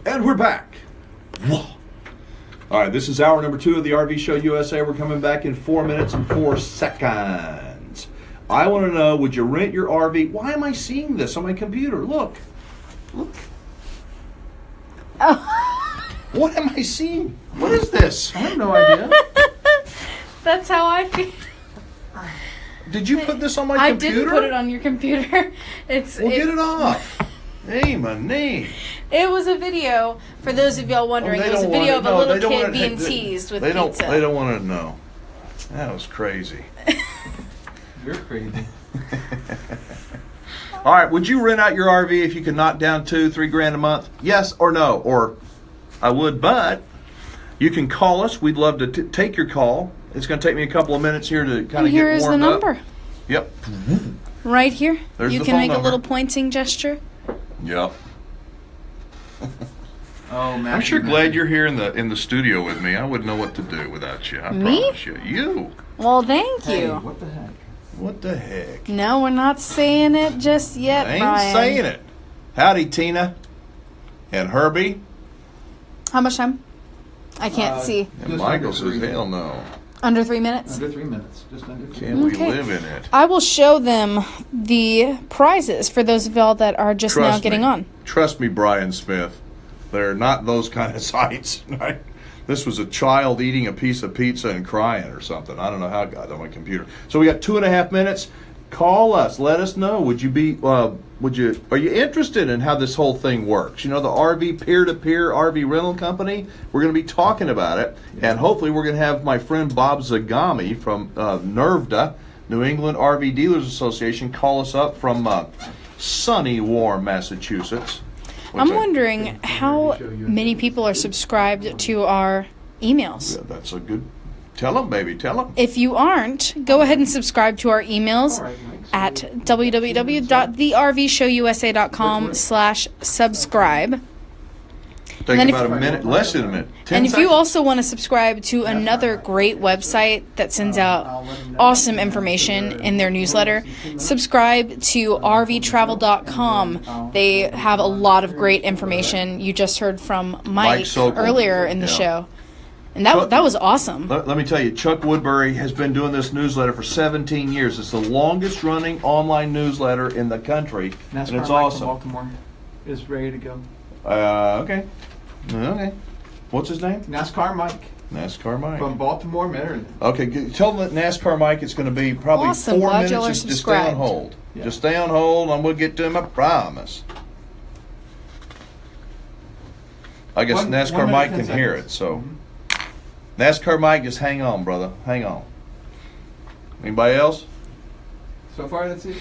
And we're back. Whoa. All right, this is hour number 2 of the RV Show USA. We're coming back in 4 minutes and 4 seconds. I want to know, would you rent your RV? Why am I seeing this on my computer? Look. Oh. What am I seeing? What is this? I have no idea. That's how I feel. Did you put this on my computer? I didn't put it on your computer. Get it off. Hey, my name. It was a video. For those of y'all wondering, it was a video of a little kid being teased with pizza. They don't want to know. That was crazy. You're crazy. All right, would you rent out your RV if you could knock down $2-3 grand a month? Yes or no? Or I would, but you can call us. We'd love to take your call. It's going to take me a couple of minutes here to kind of get warmed up. Here is the number. Yep. Right here. There's you the can phone make number. a little pointing gesture. Yep. Oh, man. I'm sure glad you're here in the studio with me. I wouldn't know what to do without you. I promise you. You. Well, thank you. Hey, what the heck? What the heck? No, we're not saying it just yet, I ain't Brian. saying it. Howdy, Tina. And Herbie. How much time? I can't see. And Michael says, hell no. Under 3 minutes? Under 3 minutes. Just under 3 Can't minutes. we live in it? I will show them the prizes for those of y'all that are just now getting on. Trust me, Brian Smith. They're not those kind of sights. Right? This was a child eating a piece of pizza and crying or something. I don't know how it got on my computer. So we got 2.5 minutes. Call us. Let us know. Are you interested in how this whole thing works? You know, the RV peer-to-peer RV rental company. We're going to be talking about it, and hopefully we're going to have my friend Bob Zagami from NERVDA, New England RV Dealers Association, call us up from sunny, warm Massachusetts. I'm wondering how many people are subscribed to our emails. Yeah, that's a good. Tell them, baby. Tell them. If you aren't, go ahead and subscribe to our emails at www.thervshowusa.com/subscribe. Take about a minute, less than a minute. 10 And if you seconds. also want to subscribe to another great website that sends out awesome information in their newsletter, subscribe to rvtravel.com. They have a lot of great information. You just heard from Mike Sokol. earlier in the Yeah. show. And that was awesome. Let me tell you, Chuck Woodbury has been doing this newsletter for 17 years. It's the longest running online newsletter in the country, NASCAR and it's Mike awesome. from Baltimore is ready to go. Okay. What's his name? NASCAR Mike NASCAR Mike. from Baltimore, Maryland. Okay, tell them that NASCAR Mike is going to be probably Awesome. 4 Glad minutes. y'all are Just stay on subscribed. hold. Yeah. Just stay on hold, and we'll get to him. I promise. I guess One NASCAR minute, Mike 10 can hear seconds. it, so. NASCAR Mike, just hang on, brother. Hang on. Anybody else? So far, that's it.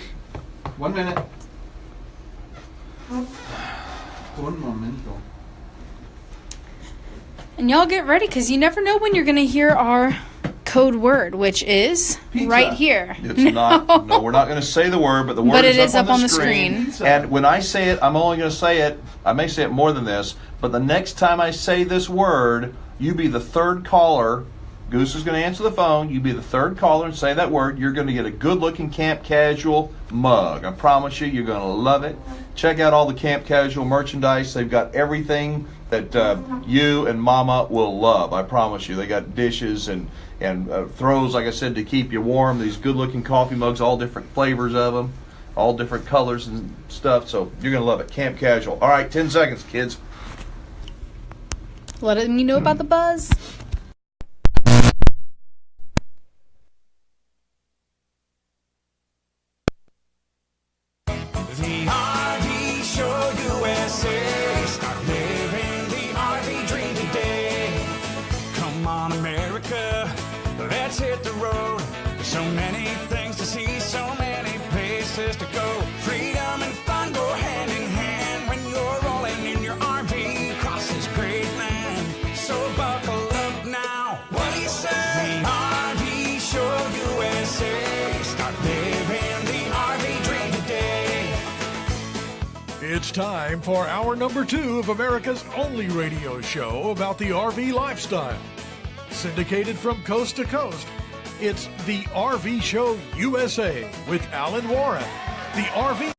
1 minute. Un momento. And y'all get ready because you never know when you're going to hear our code word, which is Pizza. right here. It's not. No, we're not going to say the word, but the word But it is is up on the screen. Pizza. And when I say it, I'm only going to say it. I may say it more than this, but the next time I say this word, you be the third caller. Goose is going to answer the phone. You be the third caller and say that word. You're going to get a good-looking Camp Casual mug. I promise you, you're going to love it. Check out all the Camp Casual merchandise. They've got everything that you and Mama will love. I promise you. They got dishes and throws, like I said, to keep you warm. These good-looking coffee mugs, all different flavors of them, all different colors and stuff. So you're going to love it. Camp Casual. All right, 10 seconds, kids. Letting you know about the buzz. The RV Show USA. Start living the RV dream today. Come on, America, let's hit the road. There's so many things to see, so many places to go. Freedom and fun go hand in hand when you're rolling in your RV across this great land. So buckle up now. What do you say? The RV Show USA. Start living the RV dream today. It's time for hour number 2 of America's only radio show about the RV lifestyle. Syndicated from coast to coast, it's the RV Show USA with Alan Warren. The RV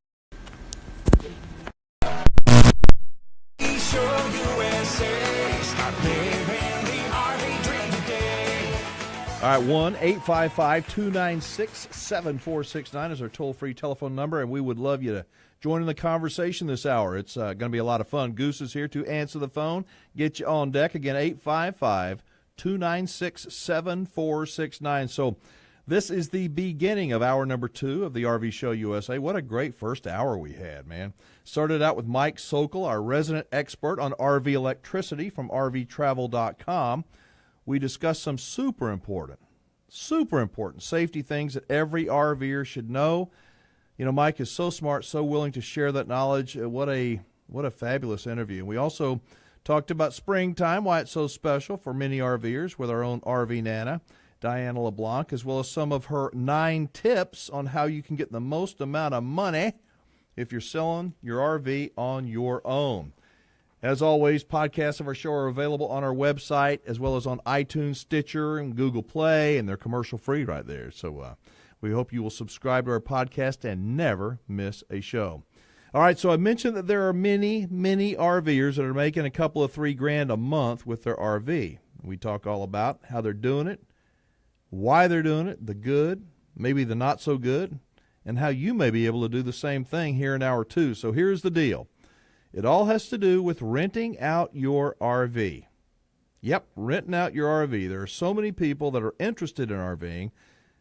Show USA. USA. Start living the RV dream today. All right, 1-855-296-7469 is our toll-free telephone number, and we would love you to join in the conversation this hour. It's going to be a lot of fun. Goose is here to answer the phone, get you on deck. Again, 855-296-7469. So this is the beginning of hour number 2 of the RV Show USA. What a great first hour we had, man. Started out with Mike Sokol, our resident expert on RV electricity from RVtravel.com. We discussed some super important safety things that every RVer should know. You know, Mike is so smart, so willing to share that knowledge. What a fabulous interview. We also talked about springtime, why it's so special for many RVers with our own RV Nana, Diana LeBlanc, as well as some of her 9 tips on how you can get the most amount of money if you're selling your RV on your own. As always, podcasts of our show are available on our website as well as on iTunes, Stitcher, and Google Play, and they're commercial-free right there. So we hope you will subscribe to our podcast and never miss a show. All right, so I mentioned that there are many RVers that are making a couple of $3,000 a month with their RV. We talk all about how they're doing it, why they're doing it, the good, maybe the not so good, and how you may be able to do the same thing here in hour 2. So here's the deal. It all has to do with renting out your RV. Yep, renting out your RV. There are so many people that are interested in RVing,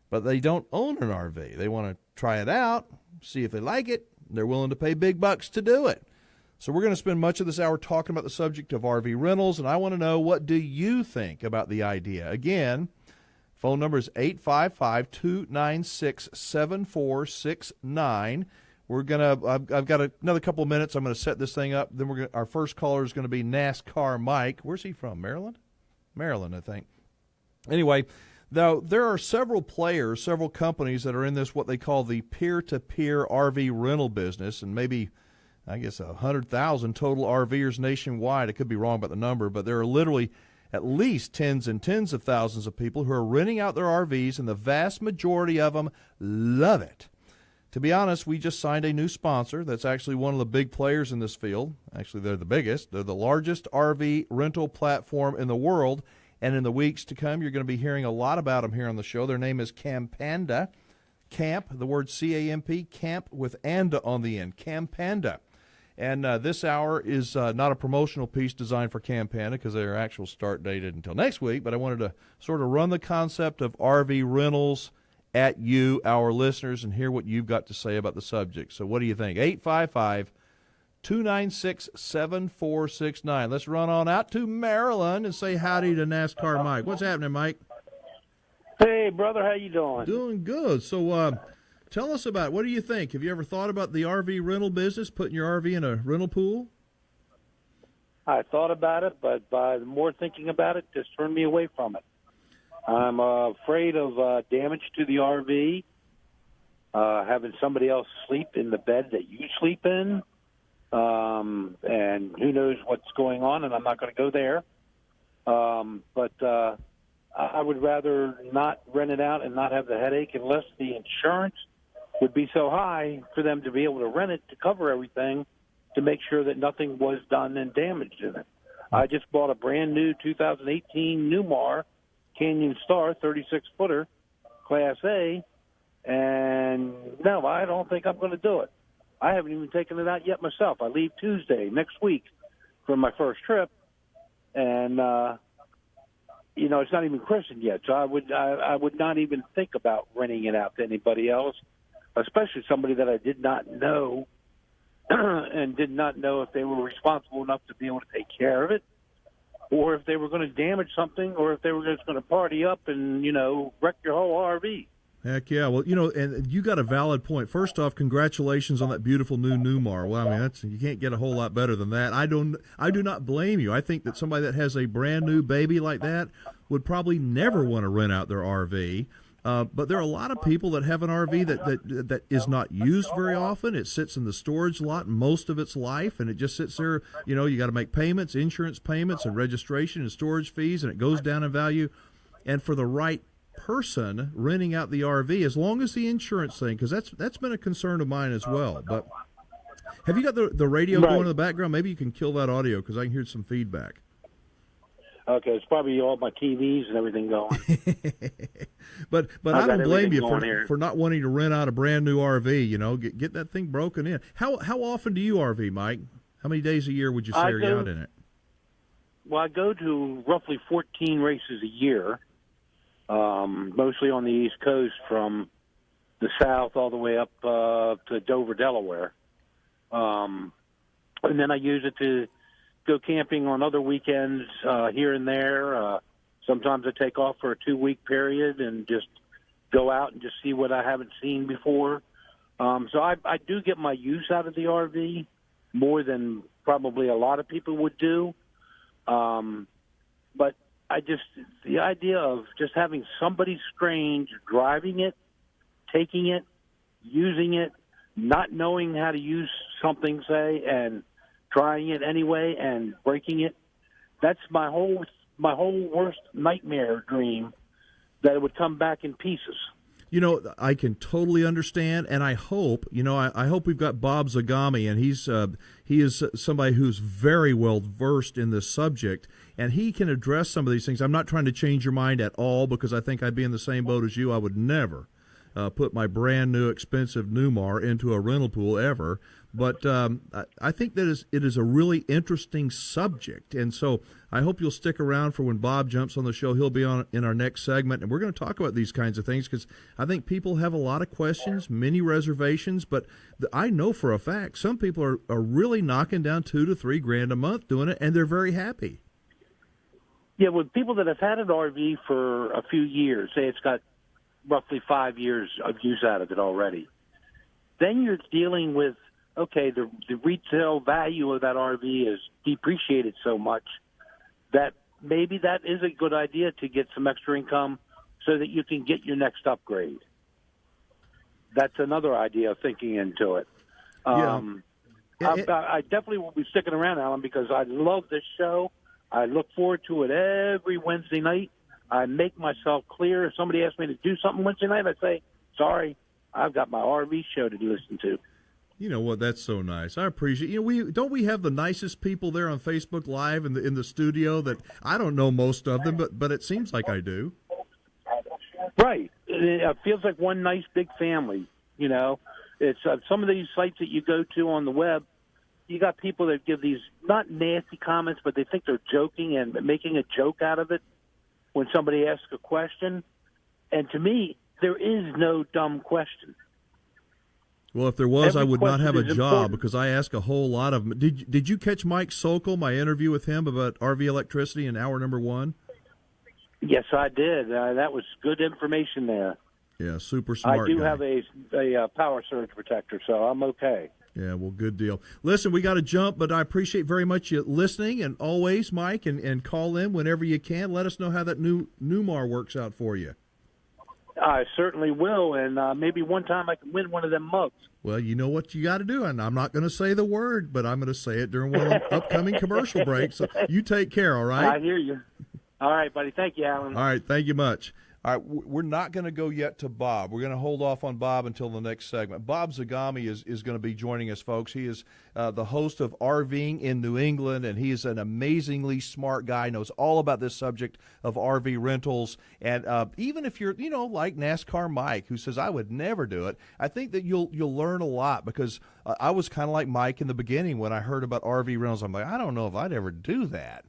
but they don't own an RV. They want to try it out, see if they like it. They're willing to pay big bucks to do it. So we're going to spend much of this hour talking about the subject of RV rentals, and I want to know, what do you think about the idea? Again, phone number is 855-296-7469. I've got another couple of minutes. I'm going to set this thing up. Then our first caller is going to be NASCAR Mike. Where's he from? Maryland? Maryland, I think. Anyway, though, there are several players, several companies that are in this, what they call the peer-to-peer RV rental business, and maybe, I guess, 100,000 total RVers nationwide. I could be wrong about the number, but there are literally at least tens and tens of thousands of people who are renting out their RVs, and the vast majority of them love it. To be honest, we just signed a new sponsor that's actually one of the big players in this field. Actually, they're the biggest. They're the largest RV rental platform in the world, and in the weeks to come, you're going to be hearing a lot about them here on the show. Their name is Campanda. Camp, the word C-A-M-P, camp with anda on the end, Campanda. And this hour is not a promotional piece designed for Campanda because their actual start date isn't until next week, but I wanted to sort of run the concept of RV rentals at you, our listeners, and hear what you've got to say about the subject. So what do you think? 855-296-7469. Let's run on out to Maryland and say howdy to NASCAR Mike. What's happening, Mike? Hey, brother, how you doing? Doing good. So tell us about it. What do you think? Have you ever thought about the RV rental business, putting your RV in a rental pool? I thought about it, but by the more thinking about it, just turned me away from it. I'm afraid of damage to the RV, having somebody else sleep in the bed that you sleep in, and who knows what's going on, and I'm not going to go there. But I would rather not rent it out and not have the headache unless the insurance would be so high for them to be able to rent it to cover everything to make sure that nothing was done and damaged in it. I just bought a brand new 2018 Newmar Canyon Star 36-footer, Class A, and no, I don't think I'm going to do it. I haven't even taken it out yet myself. I leave Tuesday next week for my first trip, and it's not even christened yet. So I would not even think about renting it out to anybody else, especially somebody that I did not know and did not know if they were responsible enough to be able to take care of it, or if they were going to damage something, or if they were just going to party up and, wreck your whole RV. Heck yeah. Well, and you got a valid point. First off, congratulations on that beautiful new Newmar. Well, I mean, you can't get a whole lot better than that. I do not blame you. I think that somebody that has a brand new baby like that would probably never want to rent out their RV. But there are a lot of people that have an RV that is not used very often. It sits in the storage lot most of its life, and it just sits there. You got to make payments, insurance payments, and registration and storage fees, and it goes down in value. And for the right person renting out the RV, as long as the insurance thing, because that's been a concern of mine as well. But have you got the radio going in the background? Maybe you can kill that audio because I can hear some feedback. Okay, it's probably all my TVs and everything going. But I I got don't blame you everything going here. for not wanting to rent out a brand new RV. You know, get that thing broken in. How often do you RV, Mike? How many days a year would you say are you out in it? Well, I go to roughly 14 races a year, mostly on the East Coast from the south all the way up to Dover, Delaware. And then I use it to go camping on other weekends here and there. Sometimes I take off for a 2-week period and just go out and just see what I haven't seen before. So I do get my use out of the RV more than probably a lot of people would do. But the idea of just having somebody strange driving it, taking it, using it, not knowing how to use something, say, and trying it anyway and breaking it, that's my whole worst nightmare dream, that it would come back in pieces. You know, I can totally understand, and I hope, I hope we've got Bob Zagami, and he is somebody who's very well versed in this subject, and he can address some of these things. I'm not trying to change your mind at all, because I think I'd be in the same boat as you. I would never put my brand new expensive Newmar into a rental pool ever. But I think that it is a really interesting subject, and so I hope you'll stick around for when Bob jumps on the show. He'll be on in our next segment, and we're going to talk about these kinds of things, because I think people have a lot of questions, many reservations, but I know for a fact some people are really knocking down $2,000 to $3,000 a month doing it, and they're very happy. Yeah, with people that have had an RV for a few years, say it's got roughly 5 years of use out of it already, then you're dealing with, okay, the retail value of that RV is depreciated so much that maybe that is a good idea to get some extra income so that you can get your next upgrade. That's another idea of thinking into it. I definitely will be sticking around, Alan, because I love this show. I look forward to it every Wednesday night. I make myself clear. If somebody asks me to do something Wednesday night, I say, sorry, I've got my RV show to listen to. You know what? That's so nice. I appreciate. We have the nicest people there on Facebook Live in the studio that I don't know most of them, but it seems like I do. Right. It feels like one nice big family. It's some of these sites that you go to on the web. You got people that give these not nasty comments, but they think they're joking and making a joke out of it when somebody asks a question. And to me, there is no dumb question. Well, if there was, Every I would not have a job important. because I ask a whole lot of them. Did you catch Mike Sokol, my interview with him about RV electricity in hour number 1? Yes, I did. That was good information there. Yeah, super smart I do guy. have a power surge protector, so I'm okay. Yeah, well, good deal. Listen, we got to jump, but I appreciate very much you listening, and always, Mike, and call in whenever you can. Let us know how that new Newmar works out for you. I certainly will, and maybe one time I can win one of them mugs. Well, you know what you got to do, and I'm not going to say the word, but I'm going to say it during one of the upcoming commercial breaks. So you take care, all right? I hear you. All right, buddy. Thank you, Alan. All right, thank you much. All right, we're not going to go yet to Bob. We're going to hold off on Bob until the next segment. Bob Zagami is going to be joining us, folks. He is the host of RVing in New England, and he is an amazingly smart guy, knows all about this subject of RV rentals. And even if you're, like NASCAR Mike, who says, I would never do it, I think that you'll learn a lot, because I was kind of like Mike in the beginning when I heard about RV rentals. I'm like, I don't know if I'd ever do that.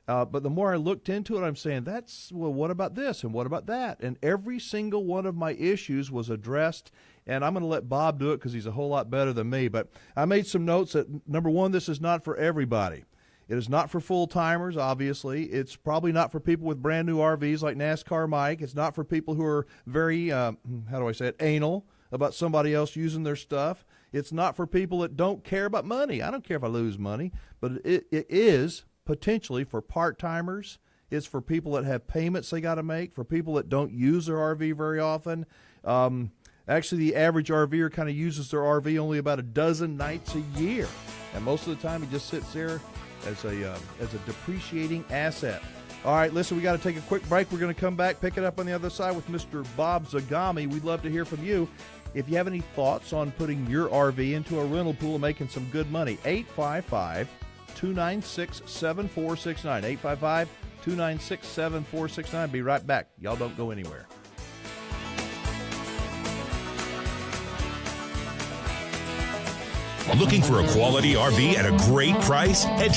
But the more I looked into it, I'm saying, what about this and what about that? And every single one of my issues was addressed, and I'm going to let Bob do it because he's a whole lot better than me. But I made some notes that, number one, this is not for everybody. It is not for full-timers, obviously. It's probably not for people with brand-new RVs like NASCAR Mike. It's not for people who are very, anal about somebody else using their stuff. It's not for people that don't care about money. I don't care if I lose money, but it is potentially for part-timers. It's for people that have payments they got to make, for people that don't use their RV very often. Actually, the average RVer kind of uses their RV only about a dozen nights a year, and most of the time it just sits there as a depreciating asset. All right, listen, we got to take a quick break. We're going to come back, pick it up on the other side with Mr. Bob Zagami. We'd love to hear from you. If you have any thoughts on putting your RV into a rental pool and making some good money, 855-296-7469, 296-7469. Be right back. Y'all don't go anywhere. Looking for a quality RV at a great price? Head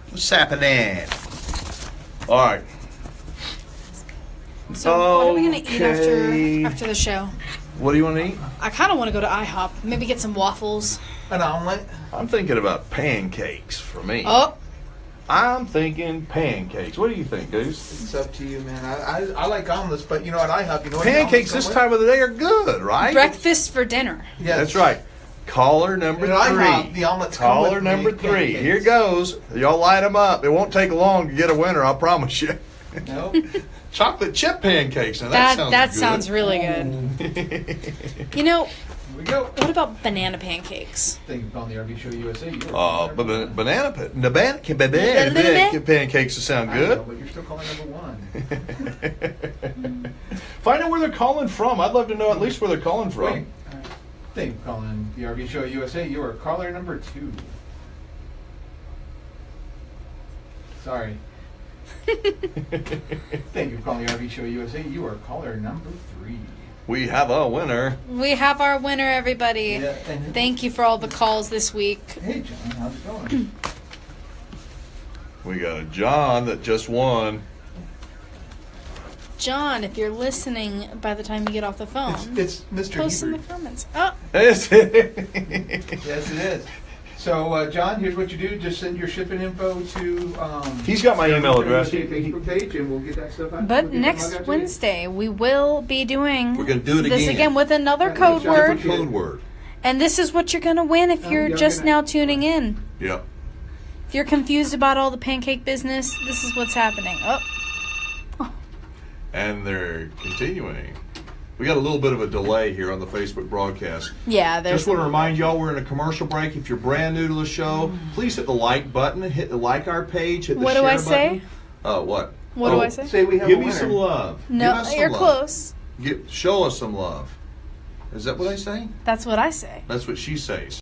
What's happening? All right. So what are we going to eat after the show? What do you want to eat? I kind of want to go to IHOP. Maybe get some waffles. An omelet. I'm thinking about pancakes for me. Oh, I'm thinking pancakes. What do you think, Goose? It's up to you, man. I like omelets, but you know what? IHOP, you know what? Pancakes this time of the day are good, right? breakfast for dinner. Yes. That's right. Caller number You know, three. IHOP, the omelets come Caller with number the 3. pancakes. Here goes. Y'all light them up. It won't take long to get a winner, I promise you. No. Chocolate chip pancakes. Now that sounds That good. sounds really good. You know, Here we go. what about banana pancakes? Thank you for calling the RV Show USA. Banana pancakes to sound I know, good. but you're still calling number 1. Find out where they're calling from. I'd love to know at least where they're calling from. Wait. Thank you for calling the RV Show USA. You are caller number 2. Sorry. Thank you for calling the RV Show USA. You are caller number 3. We have a winner. We have our winner, everybody. Yeah, and- Thank you for all the calls this week. Hey, John, how's it going? We got a John that just won. John, if you're listening by the time you get off the phone, It's Mr. post in the Hebert. comments. Oh, Yes, it is. So, John, here's what you do. Just send your shipping info to... He's got my email address. Facebook page, and we'll get that stuff out. but We'll get that next mug out to you. Wednesday, we will be doing We're gonna do it this again. again with another Right, code different word. Code word. And this is what you're going to win if you're yeah, just we're now gonna- tuning in. Yep. If you're confused about all the pancake business, this is what's happening. Oh, And they're continuing. We got a little bit of a delay here on the Facebook broadcast. yeah, there's Just want to remind y'all we're in a commercial break. If you're brand new to the show, please hit the like button, hit the like our page, hit the What share do I button. say? What? What do I say? Say we have Give a me winner. some love. Give No, us some you're love. close. Show us some love. Is that what I say? That's what I say. That's what she says.